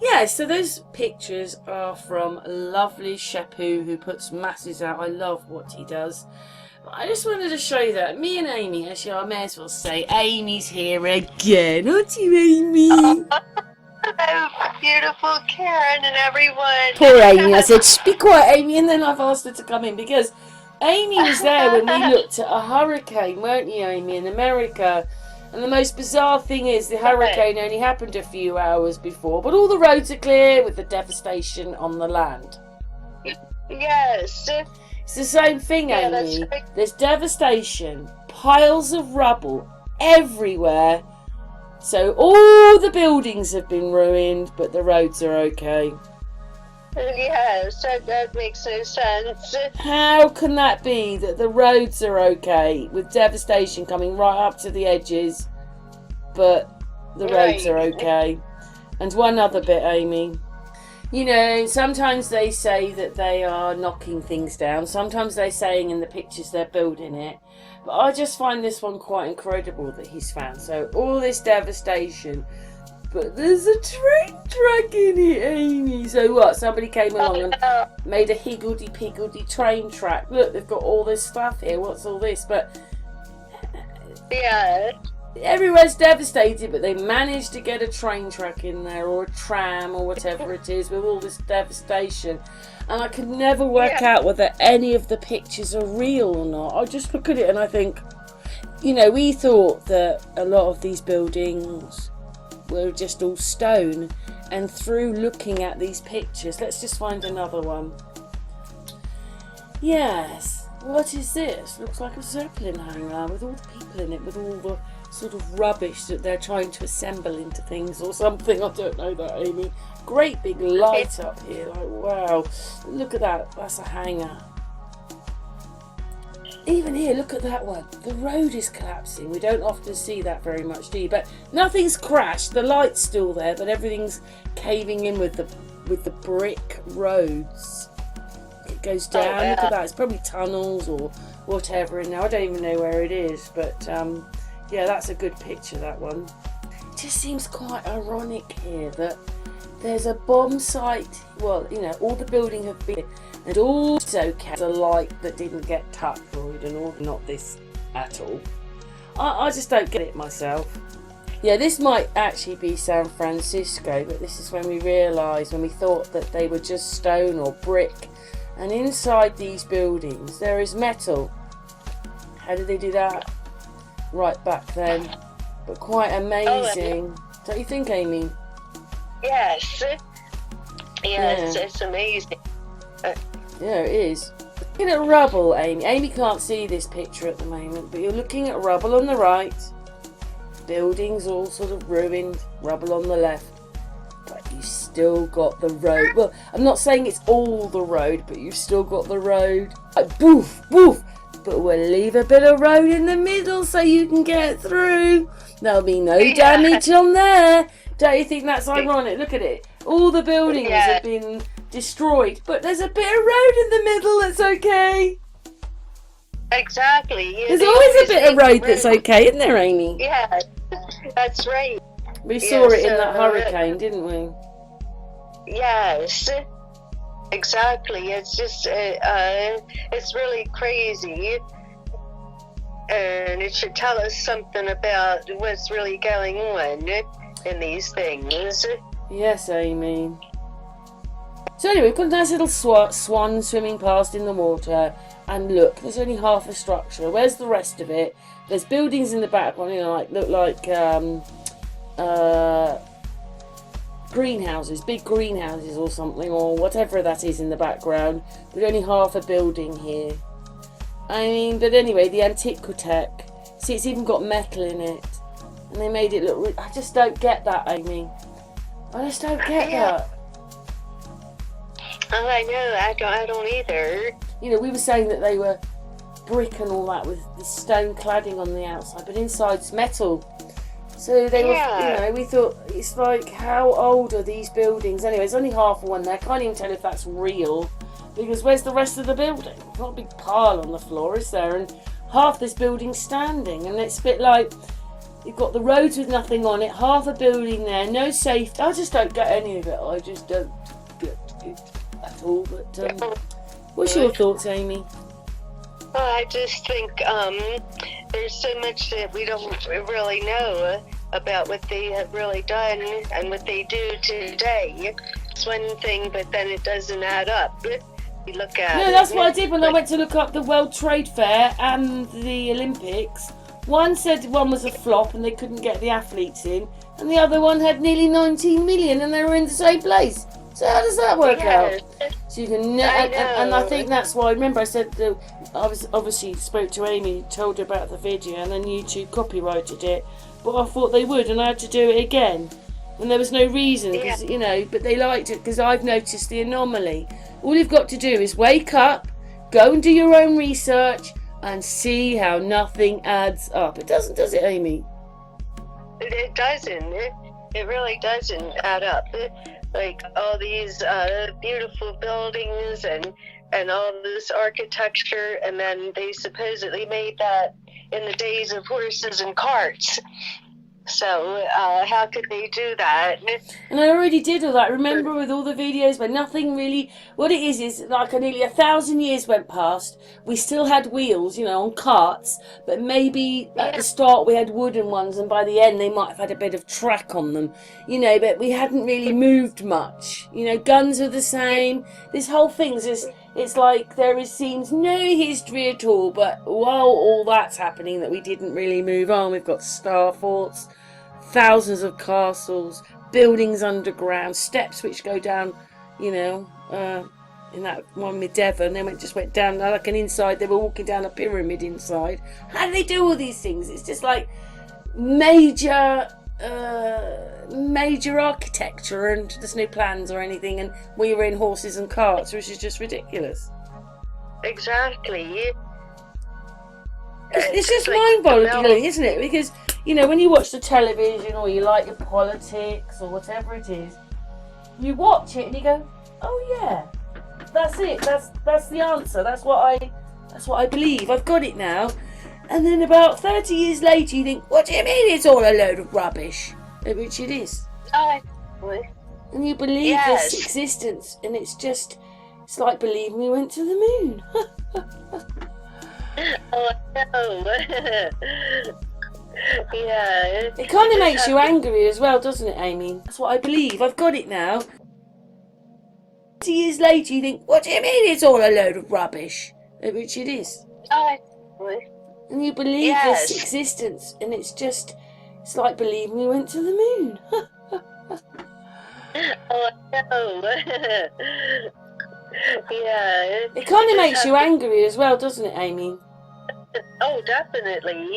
Yeah, so those pictures are from lovely Shepu, who puts masses out. I love what he does. But I just wanted to show you that me and Amy, actually, I may as well say Amy's here again, aren't you, Amy? Hello, beautiful Karen and everyone. Poor Amy. I said, shh, be quiet, Amy, and then I've asked her to come in because Amy was there when we looked at a hurricane, weren't you, Amy, in America? And the most bizarre thing is the hurricane only happened a few hours before, but all the roads are clear with the devastation on the land. Yes. It's the same thing, Yeah, Amy. that's right. There's devastation, piles of rubble everywhere. So all the buildings have been ruined, but the roads are okay. Yes, that makes no sense. How can that be that the roads are okay with devastation coming right up to the edges, but the roads are okay? And one other bit, Amy. You know, sometimes they say that they are knocking things down. Sometimes they're saying in the pictures they're building it. But I just find this one quite incredible that he's found. So all this devastation, but there's a train track in it, Amy. So what? Somebody came along and made a higgledy-piggledy train track. Look, they've got all this stuff here. What's all this? But Yeah. everywhere's devastated, but they managed to get a train track in there, or a tram, or whatever it is, with all this devastation. And I could never work out whether any of the pictures are real or not. I just look at it and I think, you know, we thought that a lot of these buildings were just all stone, and through looking at these pictures, let's just find another one. Yes, what is this? Looks like a Zeppelin hangar with all the people in it, with all the sort of rubbish that they're trying to assemble into things or something. I don't know that, Amy. Great big light up here, like wow. Look at that, that's a hangar. Even here, look at that one. The road is collapsing. We don't often see that very much, do you? But nothing's crashed. The light's still there, but everything's caving in with the brick roads. It goes down. Look at that. It's probably tunnels or whatever in there. I don't even know where it is, but yeah, that's a good picture, that one. It just seems quite ironic here that there's a bomb site. Well, you know, all the buildings have been, and also kept a light that didn't get touched, and all, not this at all. I just don't get it myself. Yeah, this might actually be San Francisco, but this is when we realised, when we thought that they were just stone or brick, and inside these buildings there is metal. How did they do that? Right back then, but quite amazing. Don't you think, Amy? Yes. Yes, it's amazing. Yeah, it is. Looking at rubble, Amy. Amy can't see this picture at the moment, but you're looking at rubble on the right. Buildings all sort of ruined. Rubble on the left. But you've still got the road. Well, I'm not saying it's all the road, but you've still got the road. Like, boof, boof. But we'll leave a bit of road in the middle so you can get through. There'll be no damage on there. Don't you think that's ironic? Look at it. All the buildings have been destroyed, but there's a bit of road in the middle that's okay. Exactly. Yeah, there's always a bit of road that's okay, isn't there, Amy? Yeah, that's right. We saw it in that hurricane, didn't we? Yes. Exactly. It's just, it's really crazy. And it should tell us something about what's really going on in these things. Yes, Amy. So anyway, we've got a nice little swan swimming past in the water. And look, there's only half a structure. Where's the rest of it? There's buildings in the background, you know, like look like greenhouses, big greenhouses or something, or whatever that is in the background. But only half a building here. I mean, but anyway, the Antiquitech. See, it's even got metal in it, and they made it look. I just don't get that, Amy. I just don't get that. Oh, I know. I don't either. You know, we were saying that they were brick and all that with the stone cladding on the outside, but inside's metal. So they were, you know, we thought, it's like, how old are these buildings? Anyway, there's only half of one there. Can't even tell if that's real, because where's the rest of the building? Not a big pile on the floor, is there? And half this building's standing, and it's a bit like, You've got the roads with nothing on it, half a building there, no safety. I just don't get any of it. I just don't get it at all. But what's your thoughts, Amy? Well, I just think there's so much that we don't really know about what they have really done and what they do today. It's one thing, but then it doesn't add up. You look at No, that's what I did when I went to look up the World Trade Fair and the Olympics. One said one was a flop and they couldn't get the athletes in, and the other one had nearly 19 million and they were in the same place. So how does that work out? So you can, and I think that's why. Remember, I said I was obviously spoke to Amy, told her about the video, and then YouTube copyrighted it. But I thought they would, and I had to do it again, and there was no reason, because but they liked it because I've noticed the anomaly. All you've got to do is wake up, go and do your own research, and see how nothing adds up. It doesn't, does it, Amy? It doesn't. It really doesn't add up. Like all these beautiful buildings and all this architecture, and then they supposedly made that in the days of horses and carts. So how could they do that? And I already did all that. Remember, with all the videos, but nothing really. What it is like nearly 1,000 years went past. We still had wheels, on carts, but maybe at the start we had wooden ones, and by the end they might have had a bit of track on them, but we hadn't really moved much. Guns are the same. This whole thing's just. It's like there seems no history at all, but while all that's happening, that we didn't really move on. We've got star forts, thousands of castles, buildings underground, steps which go down, in that one with Devon. They just went down like an inside. They were walking down a pyramid inside. How do they do all these things? It's just like major architecture, and there's no plans or anything, and we were in horses and carts, which is just ridiculous. Exactly. It's just mind-boggling, isn't it? Because when you watch the television, or you like your politics or whatever it is, you watch it and you go, oh yeah, that's it, that's the answer, that's what I believe, I've got it now. And then about 30 years later you think, what do you mean it's all a load of rubbish? Which it is. And you believe this existence, and it's like believing we went to the moon. Oh no. Yeah. It kind of makes you angry as well, doesn't it, Amy? That's what I believe, I've got it now. 30 years later you think, what do you mean it's all a load of rubbish? Which it is. And you believe this existence, and it's like believing we went to the moon. Oh no. Yeah. It kind of makes you angry as well, doesn't it, Amy? Oh, definitely.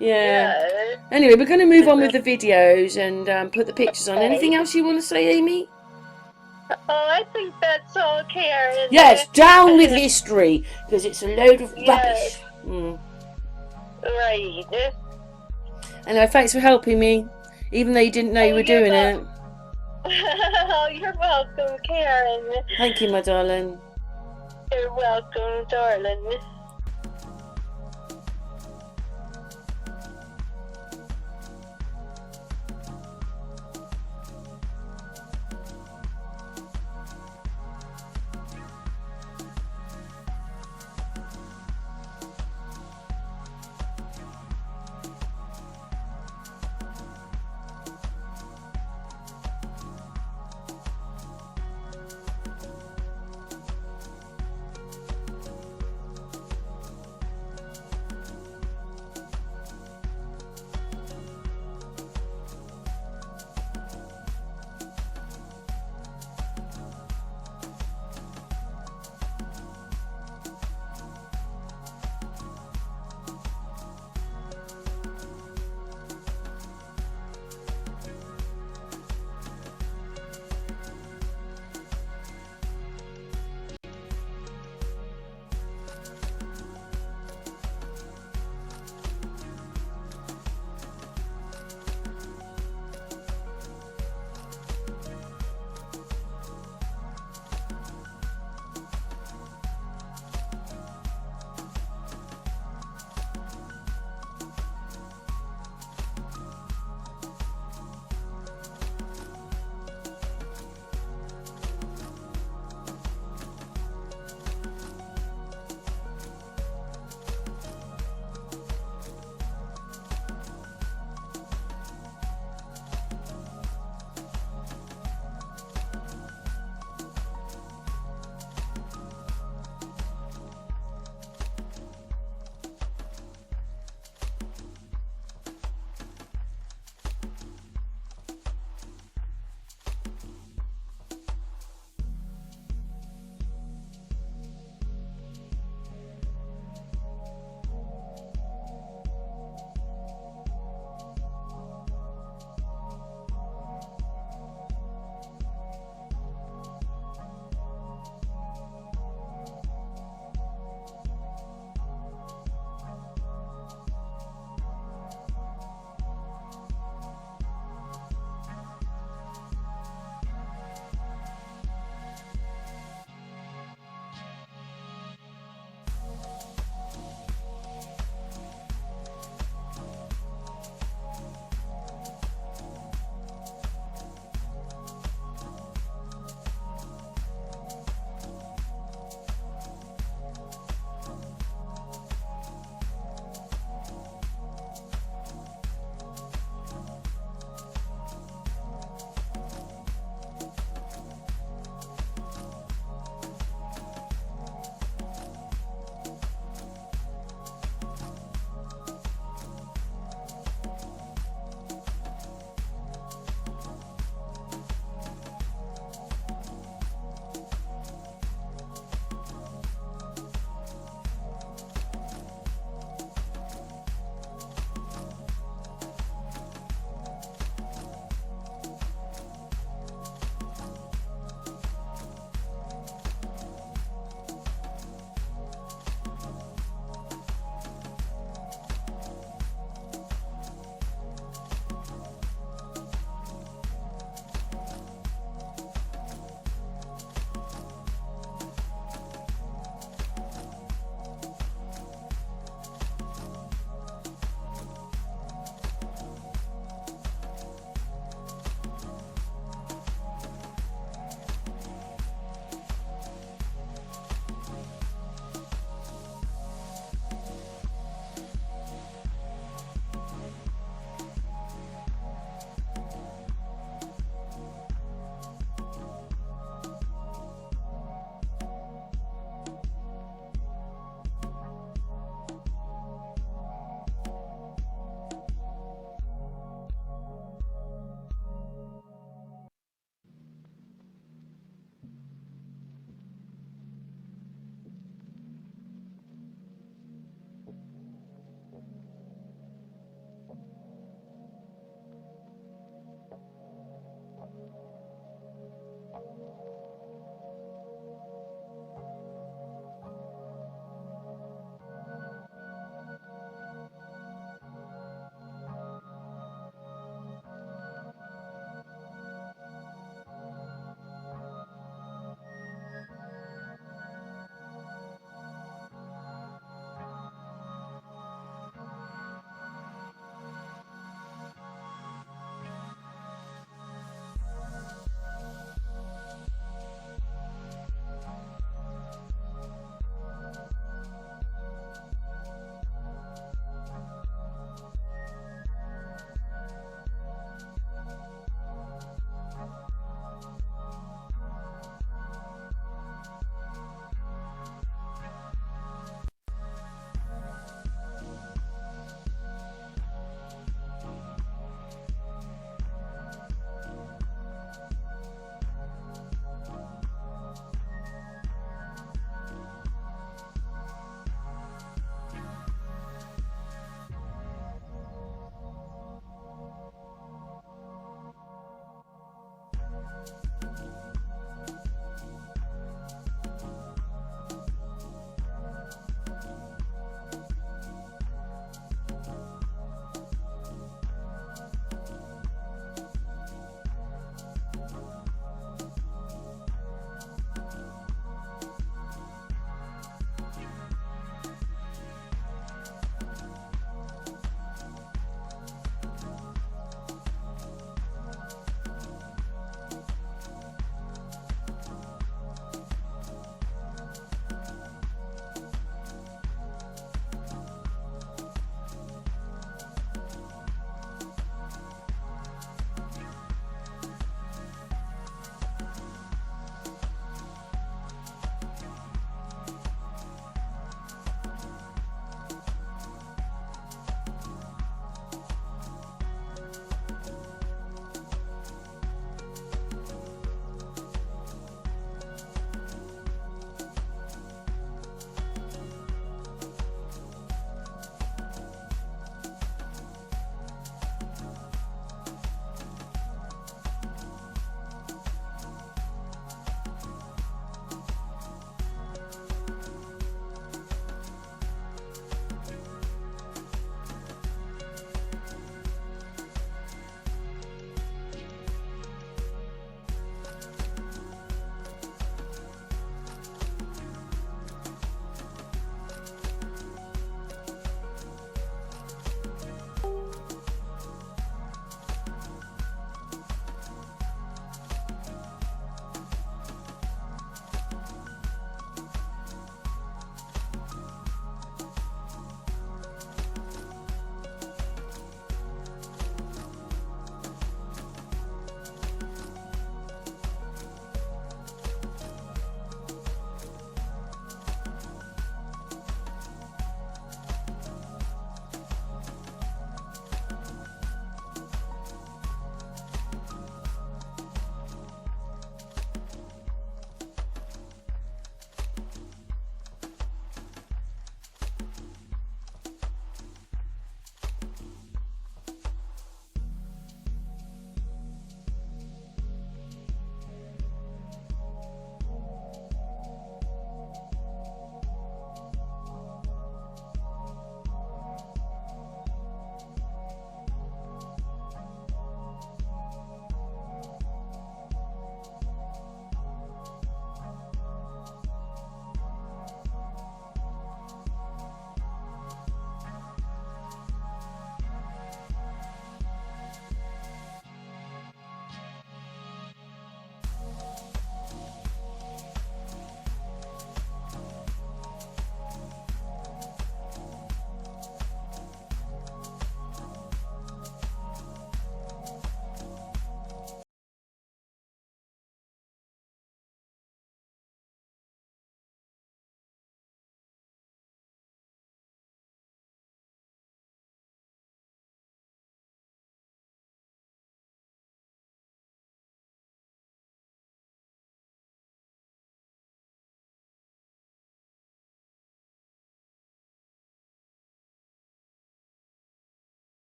Yeah. Anyway, we're going to move on with the videos and put the pictures on. Anything else you want to say, Amy? Oh, I think that's all, Karen. Yes, down with history, because it's a load of rubbish. Right. Anyway, thanks for helping me, even though you didn't know you were doing it. Oh, you're welcome, Karen. Thank you, my darling. You're welcome, darling.